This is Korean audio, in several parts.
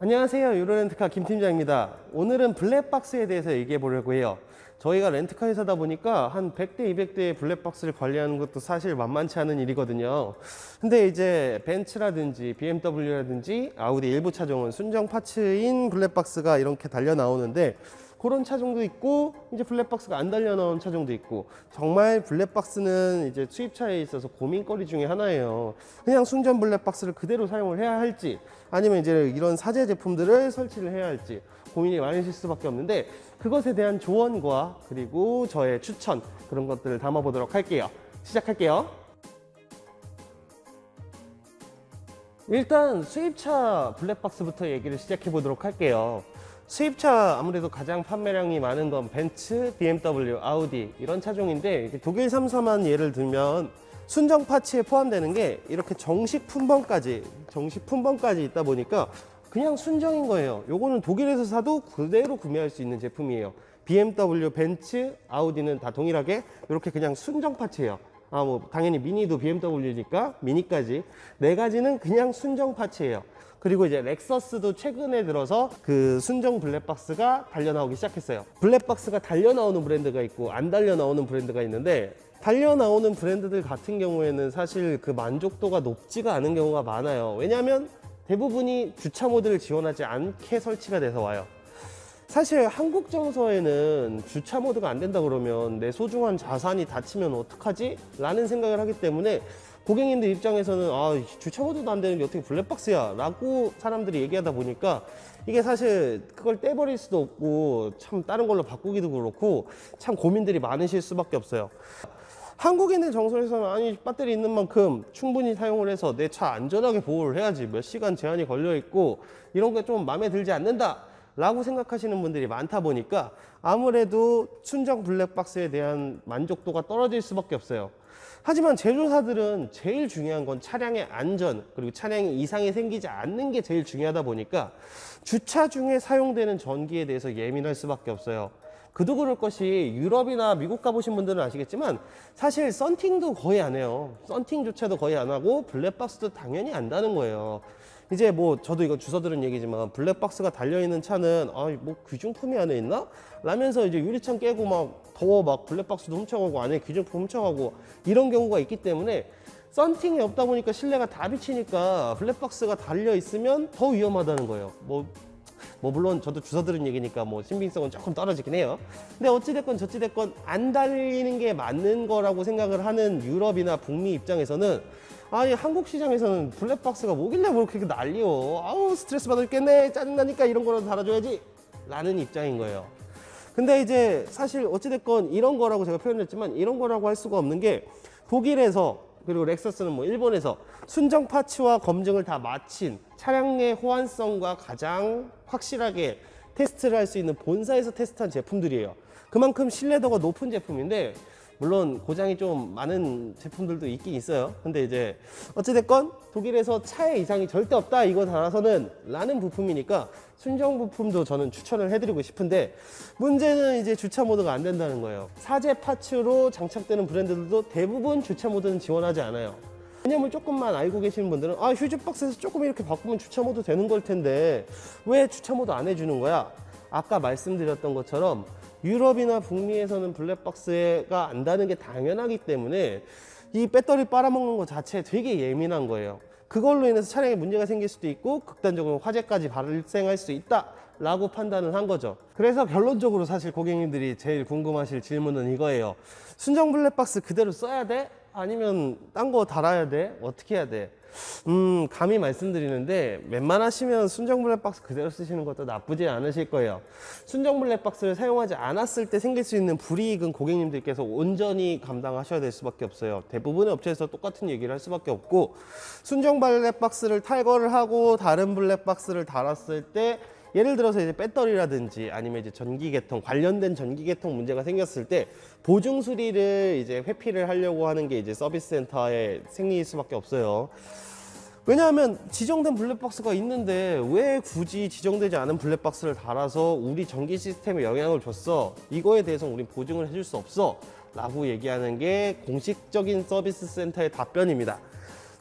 안녕하세요. 유로렌트카 김팀장입니다. 오늘은 블랙박스에 대해서 얘기해 보려고 해요. 저희가 렌트카 회사다 보니까 한 100대, 200대의 블랙박스를 관리하는 것도 사실 만만치 않은 일이거든요. 근데 이제 벤츠라든지 BMW라든지 아우디 일부 차종은 순정 파츠인 블랙박스가 이렇게 달려 나오는데, 그런 차종도 있고 이제 블랙박스가 안 달려 나온 차종도 있고, 정말 블랙박스는 이제 수입차에 있어서 고민거리 중에 하나예요. 그냥 순전 블랙박스를 그대로 사용을 해야 할지, 아니면 이제 이런 사제 제품들을 설치를 해야 할지 고민이 많으실 수밖에 없는데, 그것에 대한 조언과 그리고 저의 추천, 그런 것들을 담아 보도록 할게요. 시작할게요. 일단 수입차 블랙박스부터 얘기를 시작해 보도록 할게요. 수입차 아무래도 가장 판매량이 많은 건 벤츠, BMW, 아우디 이런 차종인데, 독일 3사만 예를 들면 순정 파츠에 포함되는 게 이렇게 정식 품번까지 있다 보니까 그냥 순정인 거예요. 요거는 독일에서 사도 그대로 구매할 수 있는 제품이에요. BMW, 벤츠, 아우디는 다 동일하게 이렇게 그냥 순정 파츠예요. 뭐 당연히 미니도 BMW니까 미니까지 네 가지는 그냥 순정 파츠예요. 그리고 이제 렉서스도 최근에 들어서 그 순정 블랙박스가 달려 나오기 시작했어요. 블랙박스가 달려 나오는 브랜드가 있고 안 달려 나오는 브랜드가 있는데, 달려 나오는 브랜드들 같은 경우에는 사실 그 만족도가 높지가 않은 경우가 많아요. 왜냐하면 대부분이 주차 모드를 지원하지 않게 설치가 돼서 와요. 사실 한국 정서에는 주차 모드가 안 된다 그러면 내 소중한 자산이 다치면 어떡하지? 라는 생각을 하기 때문에, 고객님들 입장에서는 주차 모드도 안 되는 게 어떻게 블랙박스야? 라고 사람들이 얘기하다 보니까, 이게 사실 그걸 떼버릴 수도 없고 참 다른 걸로 바꾸기도 그렇고 참 고민들이 많으실 수밖에 없어요. 한국인의 정서에서는 아니, 배터리 있는 만큼 충분히 사용을 해서 내 차 안전하게 보호를 해야지, 몇 시간 제한이 걸려 있고 이런 게 좀 마음에 들지 않는다 라고 생각하시는 분들이 많다 보니까 아무래도 순정 블랙박스에 대한 만족도가 떨어질 수밖에 없어요. 하지만 제조사들은 제일 중요한 건 차량의 안전, 그리고 차량에 이상이 생기지 않는 게 제일 중요하다 보니까 주차 중에 사용되는 전기에 대해서 예민할 수밖에 없어요. 그도 그럴 것이, 유럽이나 미국 가보신 분들은 아시겠지만 사실 썬팅도 거의 안 해요. 썬팅조차도 거의 안 하고 블랙박스도 당연히 안다는 거예요. 이제 뭐 저도 이거 주워 들은 얘기지만, 블랙박스가 달려있는 차는 뭐 귀중품이 안에 있나? 라면서 이제 유리창 깨고 막 더워 막 블랙박스도 훔쳐가고 안에 귀중품 훔쳐가고 이런 경우가 있기 때문에, 썬팅이 없다 보니까 실내가 다 비치니까 블랙박스가 달려있으면 더 위험하다는 거예요. 뭐 물론 저도 주워 들은 얘기니까 뭐 신빙성은 조금 떨어지긴 해요. 근데 어찌됐건 저찌됐건 안 달리는 게 맞는 거라고 생각을 하는 유럽이나 북미 입장에서는, 아니 한국 시장에서는 블랙박스가 뭐길래 뭐 그렇게 난리요, 아우 스트레스 받을겠네, 짜증나니까 이런 거라도 달아줘야지 라는 입장인 거예요. 근데 이제 사실 어찌됐건 이런 거라고 제가 표현했지만, 이런 거라고 할 수가 없는 게, 독일에서 그리고 렉서스는 뭐 일본에서 순정 파츠와 검증을 다 마친 차량의 호환성과 가장 확실하게 테스트를 할 수 있는 본사에서 테스트한 제품들이에요. 그만큼 신뢰도가 높은 제품인데, 물론 고장이 좀 많은 제품들도 있긴 있어요. 근데 이제 어찌됐건 독일에서 차에 이상이 절대 없다 이거 달아서는 라는 부품이니까 순정 부품도 저는 추천을 해드리고 싶은데, 문제는 이제 주차 모드가 안 된다는 거예요. 사제 파츠로 장착되는 브랜드들도 대부분 주차 모드는 지원하지 않아요. 왜냐면 조금만 알고 계시는 분들은 휴즈박스에서 조금 이렇게 바꾸면 주차 모드 되는 걸 텐데 왜 주차 모드 안 해주는 거야? 아까 말씀드렸던 것처럼 유럽이나 북미에서는 블랙박스가 안다는 게 당연하기 때문에 이 배터리 빨아먹는 것 자체에 되게 예민한 거예요. 그걸로 인해서 차량에 문제가 생길 수도 있고 극단적으로 화재까지 발생할 수 있다 라고 판단을 한 거죠. 그래서 결론적으로 사실 고객님들이 제일 궁금하실 질문은 이거예요. 순정 블랙박스 그대로 써야 돼? 아니면 딴 거 달아야 돼? 어떻게 해야 돼? 감히 말씀드리는데, 웬만하시면 순정 블랙박스 그대로 쓰시는 것도 나쁘지 않으실 거예요. 순정 블랙박스를 사용하지 않았을 때 생길 수 있는 불이익은 고객님들께서 온전히 감당하셔야 될 수밖에 없어요. 대부분의 업체에서 똑같은 얘기를 할 수밖에 없고, 순정 블랙박스를 탈거를 하고 다른 블랙박스를 달았을 때, 예를 들어서 이제 배터리라든지 아니면 이제 전기계통, 관련된 전기계통 문제가 생겼을 때 보증 수리를 이제 회피를 하려고 하는 게 이제 서비스 센터에 생길 수밖에 없어요. 왜냐하면 지정된 블랙박스가 있는데 왜 굳이 지정되지 않은 블랙박스를 달아서 우리 전기 시스템에 영향을 줬어? 이거에 대해서 우린 보증을 해줄 수 없어 라고 얘기하는 게 공식적인 서비스 센터의 답변입니다.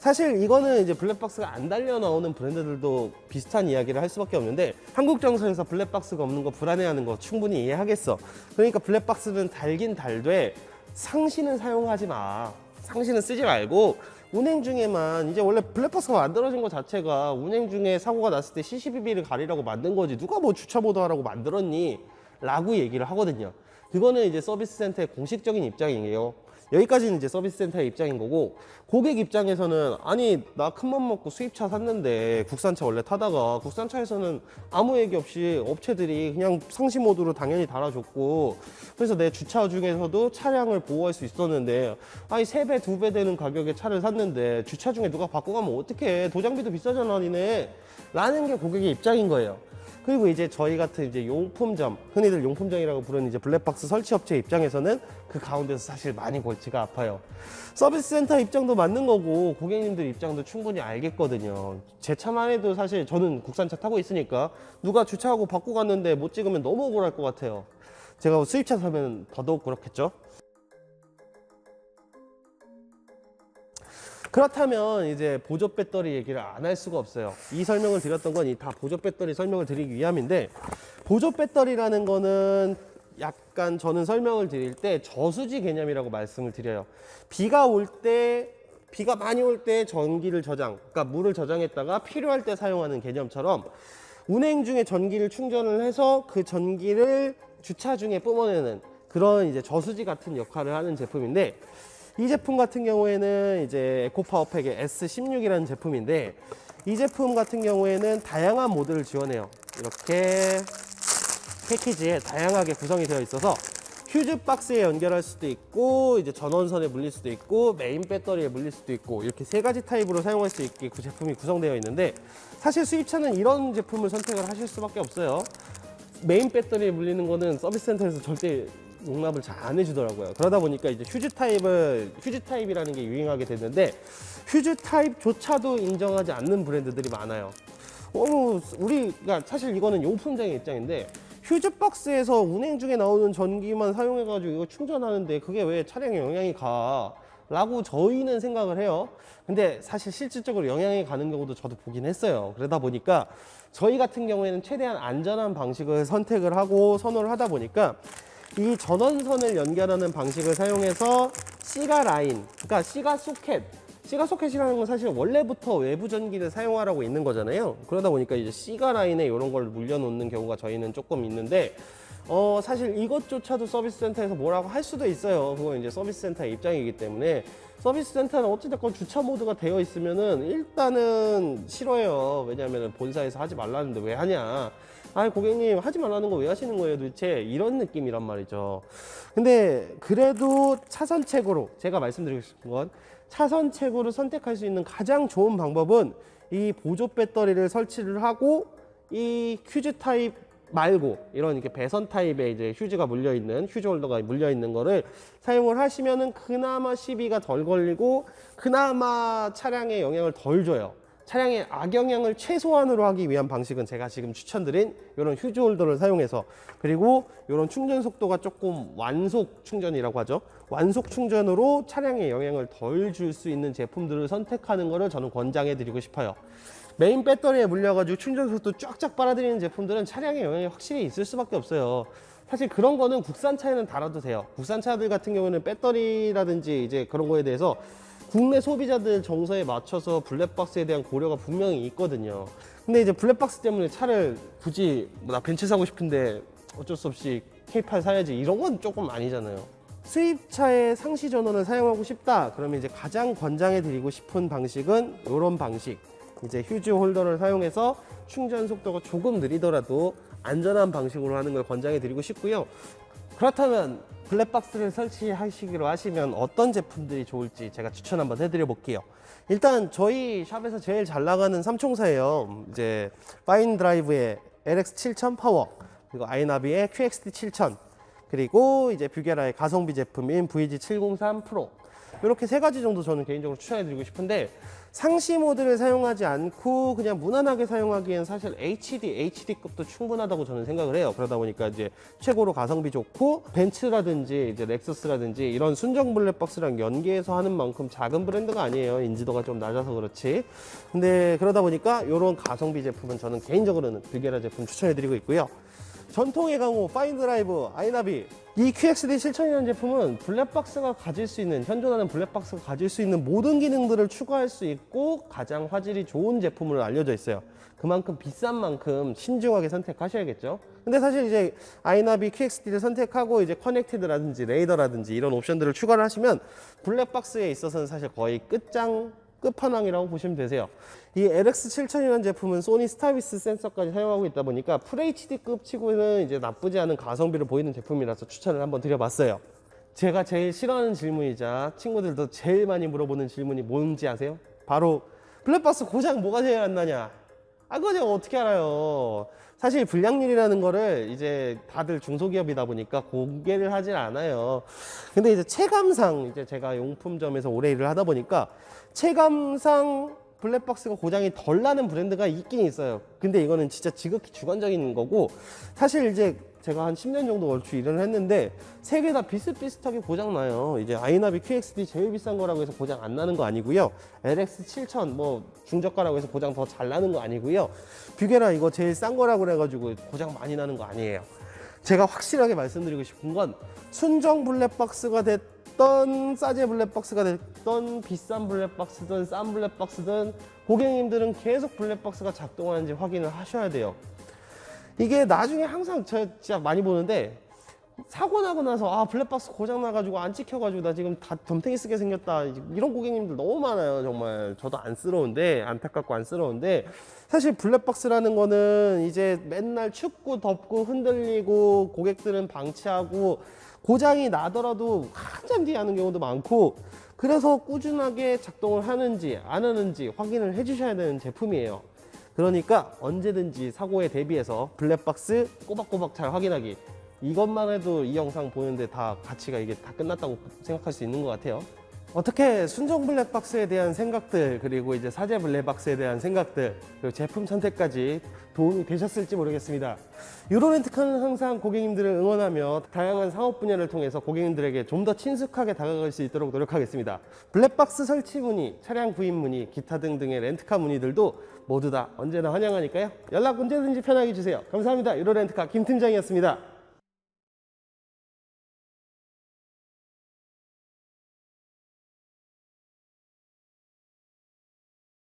사실 이거는 이제 블랙박스가 안 달려 나오는 브랜드들도 비슷한 이야기를 할 수밖에 없는데, 한국 정서에서 블랙박스가 없는 거 불안해하는 거 충분히 이해하겠어. 그러니까 블랙박스는 달긴 달되 상시는 사용하지 마. 상시는 쓰지 말고 운행 중에만, 이제 원래 블랙박스가 만들어진 것 자체가 운행 중에 사고가 났을 때 CCTV를 가리라고 만든 거지, 누가 뭐 주차 모드 하라고 만들었니? 라고 얘기를 하거든요. 그거는 이제 서비스 센터의 공식적인 입장이에요. 여기까지는 이제 서비스 센터의 입장인 거고, 고객 입장에서는 아니 나 큰맘 먹고 수입차 샀는데 국산차 원래 타다가 국산차에서는 아무 얘기 없이 업체들이 그냥 상시 모드로 당연히 달아줬고, 그래서 내 주차 중에서도 차량을 보호할 수 있었는데, 아니 3배 2배 되는 가격에 차를 샀는데 주차 중에 누가 바꿔 가면 어떡해, 도장비도 비싸잖아 니네, 라는 게 고객의 입장인 거예요. 그리고 이제 저희 같은 이제 용품점, 흔히들 용품점이라고 부르는 이제 블랙박스 설치 업체 입장에서는 그 가운데서 사실 많이 골치가 아파요. 서비스 센터 입장도 맞는 거고 고객님들 입장도 충분히 알겠거든요. 제 차만 해도 사실 저는 국산차 타고 있으니까 누가 주차하고 바꾸고 갔는데 못 찍으면 너무 억울할 것 같아요. 제가 수입차 사면 더더욱 그렇겠죠. 그렇다면 이제 보조 배터리 얘기를 안 할 수가 없어요. 이 설명을 드렸던 건 다 보조 배터리 설명을 드리기 위함인데, 보조 배터리라는 거는 약간 저는 설명을 드릴 때 저수지 개념이라고 말씀을 드려요. 비가 많이 올 때 전기를 그러니까 물을 저장했다가 필요할 때 사용하는 개념처럼, 운행 중에 전기를 충전을 해서 그 전기를 주차 중에 뿜어내는 그런 이제 저수지 같은 역할을 하는 제품인데, 이 제품 같은 경우에는 이제 에코파워팩의 S16이라는 제품인데, 이 제품 같은 경우에는 다양한 모드를 지원해요. 이렇게 패키지에 다양하게 구성이 되어 있어서 휴즈 박스에 연결할 수도 있고, 이제 전원선에 물릴 수도 있고, 메인 배터리에 물릴 수도 있고, 이렇게 3가지 타입으로 사용할 수 있게 그 제품이 구성되어 있는데, 사실 수입차는 이런 제품을 선택을 하실 수밖에 없어요. 메인 배터리에 물리는 거는 서비스 센터에서 절대 용납을 잘 안 해주더라고요. 그러다 보니까 이제 휴즈 타입이라는 게 유행하게 됐는데, 휴즈 타입조차도 인정하지 않는 브랜드들이 많아요. 우리가 사실 이거는 용품장의 입장인데, 휴즈 박스에서 운행 중에 나오는 전기만 사용해가지고 이거 충전하는데 그게 왜 차량에 영향이 가? 라고 저희는 생각을 해요. 근데 사실 실질적으로 영향이 가는 경우도 저도 보긴 했어요. 그러다 보니까 저희 같은 경우에는 최대한 안전한 방식을 선택을 하고 선호를 하다 보니까, 이 전원선을 연결하는 방식을 사용해서 시가 라인, 그러니까 시가 소켓이라는 건 사실 원래부터 외부 전기를 사용하라고 있는 거잖아요. 그러다 보니까 이제 시가 라인에 이런 걸 물려놓는 경우가 저희는 조금 있는데, 사실 이것조차도 서비스 센터에서 뭐라고 할 수도 있어요. 그건 이제 서비스 센터의 입장이기 때문에, 서비스 센터는 어찌됐건 주차 모드가 되어 있으면은 일단은 싫어요. 왜냐하면 본사에서 하지 말라는데 왜 하냐. 아니 고객님 하지 말라는 거 왜 하시는 거예요 도대체, 이런 느낌이란 말이죠. 근데 그래도 차선책으로, 제가 말씀드리고 싶은 건 차선책으로 선택할 수 있는 가장 좋은 방법은 이 보조 배터리를 설치를 하고, 이 휴즈 타입 말고 이런 이렇게 배선 타입의 이제 휴즈가 물려있는, 휴즈 홀더가 물려있는 거를 사용을 하시면은 그나마 시비가 덜 걸리고 그나마 차량에 영향을 덜 줘요. 차량의 악영향을 최소한으로 하기 위한 방식은 제가 지금 추천드린 이런 휴즈 홀더를 사용해서, 그리고 이런 충전 속도가 조금 완속 충전이라고 하죠. 완속 충전으로 차량에 영향을 덜 줄 수 있는 제품들을 선택하는 것을 저는 권장해 드리고 싶어요. 메인 배터리에 물려가지고 충전 속도 쫙쫙 빨아들이는 제품들은 차량에 영향이 확실히 있을 수밖에 없어요. 사실 그런 거는 국산차에는 달아도 돼요. 국산차들 같은 경우는 배터리라든지 이제 그런 거에 대해서 국내 소비자들 정서에 맞춰서 블랙박스에 대한 고려가 분명히 있거든요. 근데 이제 블랙박스 때문에 차를 굳이 나 벤츠 사고 싶은데 어쩔 수 없이 K8 사야지, 이런 건 조금 아니잖아요. 수입차의 상시 전원을 사용하고 싶다 그러면 이제 가장 권장해 드리고 싶은 방식은 이런 방식, 이제 휴즈 홀더를 사용해서 충전 속도가 조금 느리더라도 안전한 방식으로 하는 걸 권장해 드리고 싶고요. 그렇다면 블랙박스를 설치하시기로 하시면 어떤 제품들이 좋을지 제가 추천 한번 해드려 볼게요. 일단 저희 샵에서 제일 잘 나가는 삼총사예요. 이제 파인드라이브의 LX7000 파워, 그리고 아이나비의 QXT7000, 그리고 이제 뷰게라의 가성비 제품인 VG703 프로. 이렇게 세 가지 정도 저는 개인적으로 추천해드리고 싶은데, 상시 모드를 사용하지 않고 그냥 무난하게 사용하기엔 사실 HD급도 충분하다고 저는 생각을 해요. 그러다 보니까 이제 최고로 가성비 좋고, 벤츠라든지 이제 렉서스라든지 이런 순정 블랙박스랑 연계해서 하는 만큼 작은 브랜드가 아니에요. 인지도가 좀 낮아서 그렇지. 근데 그러다 보니까 이런 가성비 제품은 저는 개인적으로는 뷰게라 제품 추천해드리고 있고요. 전통의 강호, 파인드라이브, 아이나비, 이 QXD 7000이라는 제품은 블랙박스가 가질 수 있는, 현존하는 블랙박스가 가질 수 있는 모든 기능들을 추가할 수 있고 가장 화질이 좋은 제품으로 알려져 있어요. 그만큼 비싼 만큼 신중하게 선택하셔야겠죠. 근데 사실 이제 아이나비 QXD를 선택하고 이제 커넥티드라든지 레이더라든지 이런 옵션들을 추가를 하시면 블랙박스에 있어서는 사실 거의 끝판왕이라고 보시면 되세요. 이 LX7000이라는 제품은 소니 스타비스 센서까지 사용하고 있다 보니까 FHD급 치고는 이제 나쁘지 않은 가성비를 보이는 제품이라서 추천을 한번 드려봤어요. 제가 제일 싫어하는 질문이자 친구들도 제일 많이 물어보는 질문이 뭔지 아세요? 바로 블랙박스 고장 뭐가 제일 안 나냐? 그거 제가 어떻게 알아요? 사실 불량률이라는 거를 이제 다들 중소기업이다 보니까 공개를 하질 않아요. 근데 이제 체감상, 이제 제가 용품점에서 오래 일을 하다 보니까 체감상 블랙박스가 고장이 덜 나는 브랜드가 있긴 있어요. 근데 이거는 진짜 지극히 주관적인 거고, 사실 이제 제가 한 10년 정도 얼추 일을 했는데 세 개 다 비슷비슷하게 고장 나요. 이제 아이나비 QXD 제일 비싼 거라고 해서 고장 안 나는 거 아니고요. LX7000 뭐 중저가라고 해서 고장 더 잘 나는 거 아니고요. 뷰게라 이거 제일 싼 거라고 그래가지고 고장 많이 나는 거 아니에요. 제가 확실하게 말씀드리고 싶은 건, 순정 블랙박스가 됐던 싸제 블랙박스가 됐던 비싼 블랙박스든 싼 블랙박스든 고객님들은 계속 블랙박스가 작동하는지 확인을 하셔야 돼요. 이게 나중에 항상 저 진짜 많이 보는데, 사고 나고 나서 블랙박스 고장 나가지고 안 찍혀가지고 나 지금 다 덤탱이 쓰게 생겼다, 이런 고객님들 너무 많아요. 정말 저도 안쓰러운데, 안타깝고 안쓰러운데, 사실 블랙박스라는 거는 이제 맨날 춥고 덥고 흔들리고 고객들은 방치하고 고장이 나더라도 한참 뒤에 하는 경우도 많고, 그래서 꾸준하게 작동을 하는지 안 하는지 확인을 해 주셔야 되는 제품이에요. 그러니까 언제든지 사고에 대비해서 블랙박스 꼬박꼬박 잘 확인하기, 이것만 해도 이 영상 보는데 다 가치가 이게 다 끝났다고 생각할 수 있는 것 같아요. 어떻게 순정 블랙박스에 대한 생각들, 그리고 이제 사제 블랙박스에 대한 생각들, 그리고 제품 선택까지 도움이 되셨을지 모르겠습니다. 유로렌트카는 항상 고객님들을 응원하며 다양한 사업 분야를 통해서 고객님들에게 좀 더 친숙하게 다가갈 수 있도록 노력하겠습니다. 블랙박스 설치 문의, 차량 구입 문의, 기타 등등의 렌트카 문의들도 모두 다 언제나 환영하니까요. 연락 언제든지 편하게 주세요. 감사합니다. 유로렌트카 김 팀장이었습니다.